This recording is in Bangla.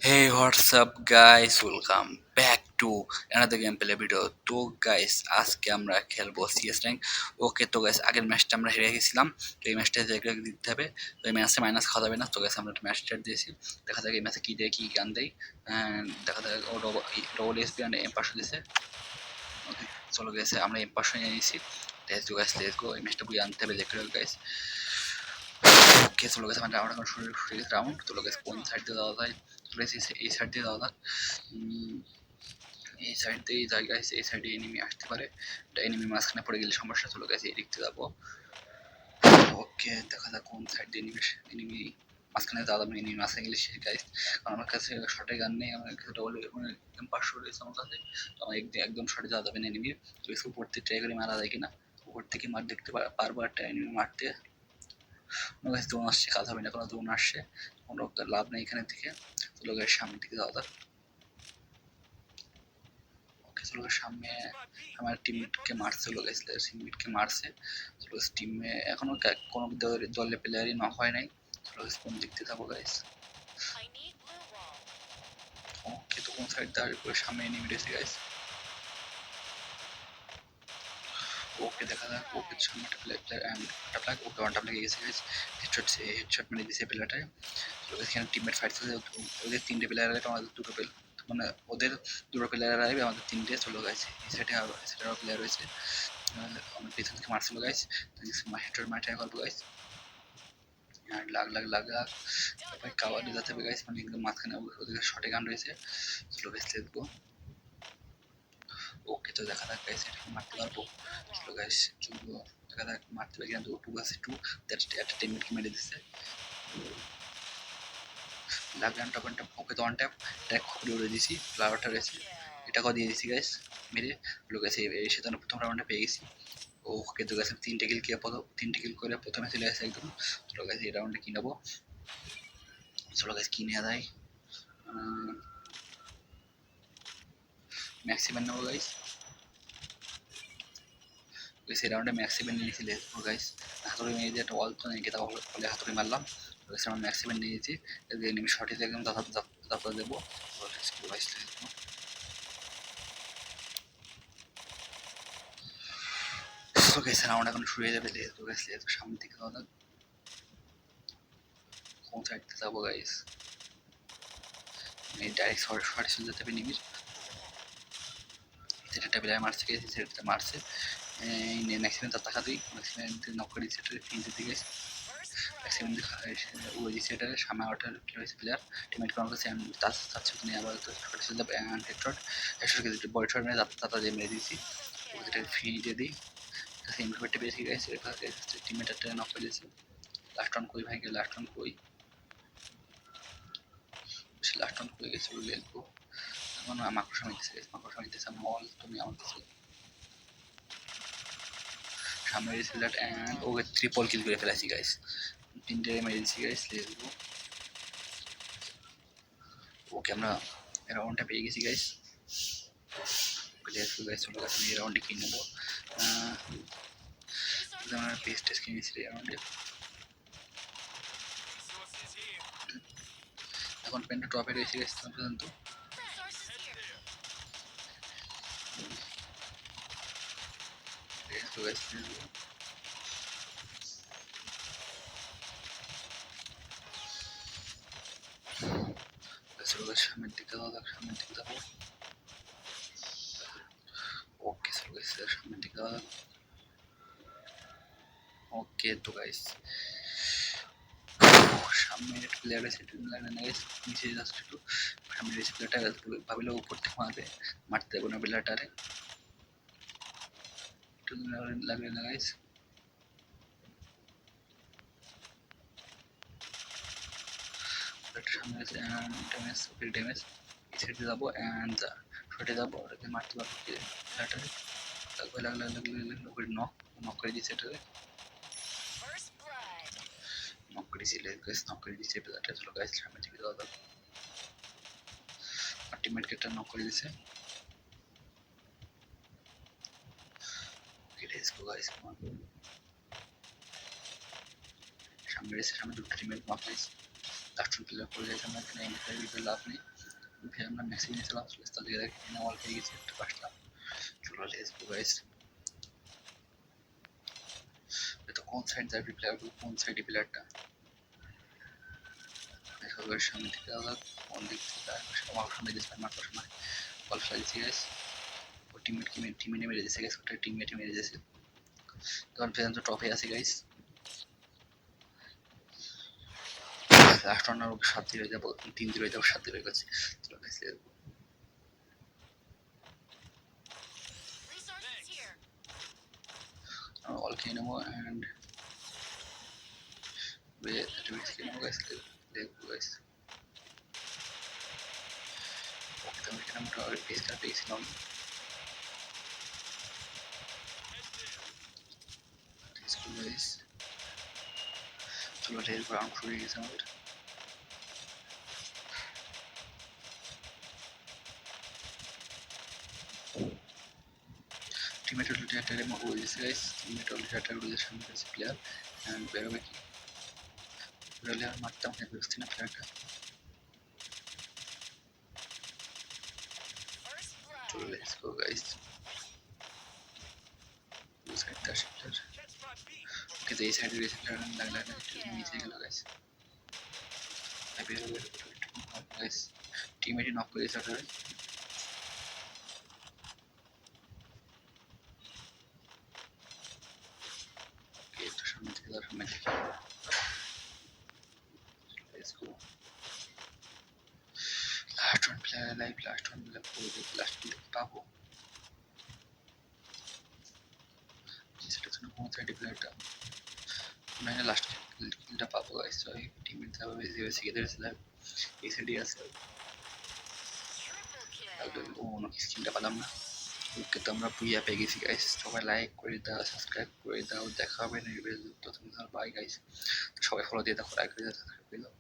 Hey, what's up guys? Welcome back to another gameplay video. তো গাইস আজকে আমরা খেলবো সিএস র্যাঙ্ক। ওকে তো গাইস আগের ম্যাচটা আমরা হেরে গেছিলাম, তো এই ম্যাচটা দিতে হবে। তো এই ম্যাচে মাইনাস খাওয়া যাবে না, তো গাইস আমরা একটা ম্যাচ স্টার্ট দিয়েছি। দেখা যাক এই ম্যাচে কি দেয়, কি গান দেয়। দেখা যাক ও ডবল এসপি আর এম পাশে দিয়েছে। ওকে চলো গাইস আমরা এম পাশে নিয়ে নিয়েছি। লেটস গো এই ম্যাচটা বুঝে আনতে হবে দেখতে গাইস। ওকে চলো গাইস আমরা রাউন্ড এখন শুরু শুরু রাউন্ড। চলো গাইস কোন সাইড দিয়ে যাওয়া যায়? চলো গাইস এই সাইড দিয়ে যাওয়া যাক। এই সাইড দিয়েই যাই গাইস, এই সাইডে এনিমি আসতে পারে, এনিমি মাঝখানে পড়ে গেলে সমস্যা। চলো গাইস এই দিক দিয়ে যাবো। ওকে দেখা যাক কোন সাইড দিয়ে এনিমি এনিমি মাঝখানে যাওয়া যাবে, এনিমি মাঝখানে গেলে শেষ গাইস। কারণ আমার কাছে শর্টে গান নেই, আমার কাছে ডবল পাঁচশো রয়েছে আমার কাছে, তো আমার একদম শর্টে যাওয়া যাবে না এনিমির। তো এসে উপর থেকে ট্রাই করে মারা যায় কিনা, উপর থেকে মার দেখতে পারবো একটা এনিমি মারতে। কোনো গাছ দোন আসছে, কাজ হবে না, কোনো দোন আসছে, কোনো লাভ নেই এখানে থেকে। চলো গাইস সামনের দিকে যাওয়া যাক। চলো সামনে আমার টিমমেটকে মারছে, চলো গাইস টিমমেটকে মারছে। চলো টিমে এখনো কোনো দলে প্লেয়ারই নক হয় নাই। চলো গাইস কোন দিক দিয়ে যাবো গাইস। ওকে তো কোন সাইড দাঁড়িয়ে করে সামনে এনিমি রয়েছে গাইস। ওকে দেখা যাক, ওকে সামনে একটা প্লেয়ার একটা প্লেয়ার ওকে ওয়ান টাপ লেগে গেছে গাইস। হেডশট মেরে দিয়েছে প্লেয়ারটায়। চলো গাইস এখানে টিমমেট ফাইট চলছে, ওদের তিনটে প্লেয়ার আছে, আমাদের দুটো প্লেয়ার, মানে ওদের দুটো প্লেয়ার আসবে, আমাদের তিনটে। চলো গাইস এই সাইডে আরো প্লেয়ার রয়েছে। আমার পেছন থেকে মারছিল গাইস, হেডশট মারতে করবো গাইস। আর লাগ লাগ লাগ লাগ ভাই কাওয়ারে যেতে হবে গাইস, মানে একদম মাঝখানে ওদের শটে গান রয়েছে। চলো গাইস লেটস গো। ওকে তো দেখা যাক গাইস এটা মারতে পারবো। চলো গাইস চলো দেখা যাক মারতে পারি কিনা। টু আছে টু, দ্যাটস একটা টিমমেটকে মেরে দিচ্ছে। লাগলাম টপ অ্যান্ড টপ। ওকে তো অন ট্যাপ ট্র্যাক খুবই উড়ে দিয়েছি, ফ্লাওয়ারটা রয়েছে, এটাকেও দিয়ে দিয়েছি গাইস মেরে। লোক আছে এই সেজন্য প্রথম রাউন্ডে পেয়ে গেছি। ওকে তো গাইস তিনটে কিল করে প্রথমে চলে আসে একদম। চলো গাইস এই রাউন্ডে কি নেবো, চলো গাইস কি নেওয়া যায়। ম্যাক্সিমাম নেবো গাইস। সেই রাউন্ডে ম্যাক্সিমাম নিয়েছিলে গাইস। হাতুড়ি মেরে দিয়ে একটা অল তো নিয়ে গেতা বলে হাতুড়ি মারলাম। আমরা ম্যাক্সিমাম নিয়েছি, এনিমি শর্টে একদম দাপা দেবো। গাইস তো গাইস রাউন্ড এখন শুরু হয়ে যাবে। তো গাইস সামনে থেকে যাওয়া, কোন সাইড থেকে যাবো গাইস। ডাইরেক্ট শর্টে চলে যেতে হবে এনিমির। সেটা প্লেয়ার মারছে গেছে, সেটা মারছে ম্যাক্সিমাম তার টাকা দিই, ম্যাক্সিমাম নক করে দিচ্ছে, এটা ফিনতে দিকে ম্যাক্সিমাম ওই দিচ্ছে। এটা সামনে আউটার কি হয়েছে প্লেয়ার টিমমেট করার কাছে তার চাচ্ছে নিয়ে আবার তো শর্টে চলে যাবে। হেডশট হেডশটকে দুটো বড় শট মেরে তাতা দিয়ে মেরে দিয়েছি। ওটা ফি দিয়ে দিই, সেম পেটে পেয়েছি গাইস। টিমমেট একটা নক করে দিয়েছে। লাস্ট রাউন্ড কই ভাই, লাস্ট রাউন্ড কই, লাস্ট রাউন্ড কই গেছে বলে লিখবো। এখন মাকড়সা মিলতেছে গাইস, মাকড়সা মিলতেছে মল, তুমি আমার কাছে সামনে রেখে দ্যাট অ্যান্ড ওকে ট্রিপল কিল করে ফেলেছি গাইস। তিনটে মেরে দিয়েছি গাইস। Let's go. ওকে আমরা রাউন্ডটা পেয়ে গেছি গাইস। লেটস গো গাইস, চলো গাইস এই রাউন্ডে কি নেবো। আমরা পেস্ট টেস্ট কিনেছি এই রাউন্ডে। এখন পেনটা টপে রয়েছে গাইস পর্যন্ত। লেটস গো গাইস, চলো গাইস সামনের দিকে যাওয়া যাক, সামনের দিকে যাবো। ওকে চলো গাইস সামনের দিকে যাওয়া যাক। ওকে তো গাইস সামনে একটা প্লেয়ার আছে, নিচে জাস্ট একটু সামনে রয়েছে প্লেয়ারটা, ভাবিলে উপর থেকে মারবে, মারতে দেবো না প্লেয়ারটারে, একটু লাগবে না গাইস। সামনে আছে ড্যামেজ, ফিল ড্যামেজ। এই সাইডে যাবো অ্যান্ড শর্টে যাবো, ওটাকে মারতে পারবো প্লেয়ারটারে। লাগবে লাগলে নক নক করে দিচ্ছে এটারে, নক করে দিয়েছিল গাইস, নক করে দিয়েছে প্লেয়ারটা। চলো গাইস সামনে দিকে যাওয়া যাক। আর টিমমেটকে একটা নক করে দিয়েছে। লেটস গো গাইস, সামনে রয়েছে, সামনে দুটো teammate knock guys. Last player করে গেছে আমরা এখানে এমনি লাভ নেই फिर আমরা ম্যাক্সিমাম নিয়েছিলাম তার জায়গায় এখানে অল হয়ে গেছে একটা পাঁচলাম চলো লেটস গো গাইস এটা কোন সাইড যাবে প্লেয়ার কোন সাইডে প্লেয়ারটা দেখো গাইস সামনে থেকে আলাদা কোন দিক থেকে আমার সামনে দিচ্ছে আমার সামনে অল ফ্লাই দিচ্ছে গাইস ও টিমমেট মেরে দিয়েছে গাইস ওটা টিমমেট মেরে দিয়েছে তখন ফেরান তো টপে আছে গাইস লাস্ট রাউন্ডার ওকে 7-0 হয়ে যাবো 3-0 হয়ে যাবো 7-0 হয়ে গেছে চলো guys all can know and where the risk can know guys let's go guys okay तो मैं हम टारगेट पेस कर पेছিলাম let's go guys चलो রেল গ্রাউন্ড শুরু হয়ে গেছে আমাদের টিমমেট অলরেডি অ্যাটাকে মারো দিয়েছে গাইস টিমমেট অলরেডি অ্যাটাক করে দিয়েছে সামনে আছে প্লেয়ার এন্ড বেরোবে কি বেরোলে আর মারতাম না বুঝতে না প্লেয়ারটা চলো let's go guys this side dash player okay the side race player লাগলা নিচে গেল গাইস বেরোবে গাইস টিমমেটই নক করে দিয়েছে already Let's go. Last one player alive, last one player last player পাবো সেটা তো কোন সাইডে প্লেয়ারটা মানে লাস্ট কিলটা পাবো গাইস তো এই টিমমেট যাবে বেশি গেছে এই সাইডে আছে ও না স্কিলটা পেলাম না ওকে তো আমরা পুইয়া পেয়ে গেছি গাইস সবাই লাইক করে দাও সাবস্ক্রাইব করে দাও দেখা হবে নেক্সট ভিডিওতে ততক্ষণ বাই গাইস সবাই ফলো দিয়ে দাও লাইক করে দাও সাবস্ক্রাইব করে দাও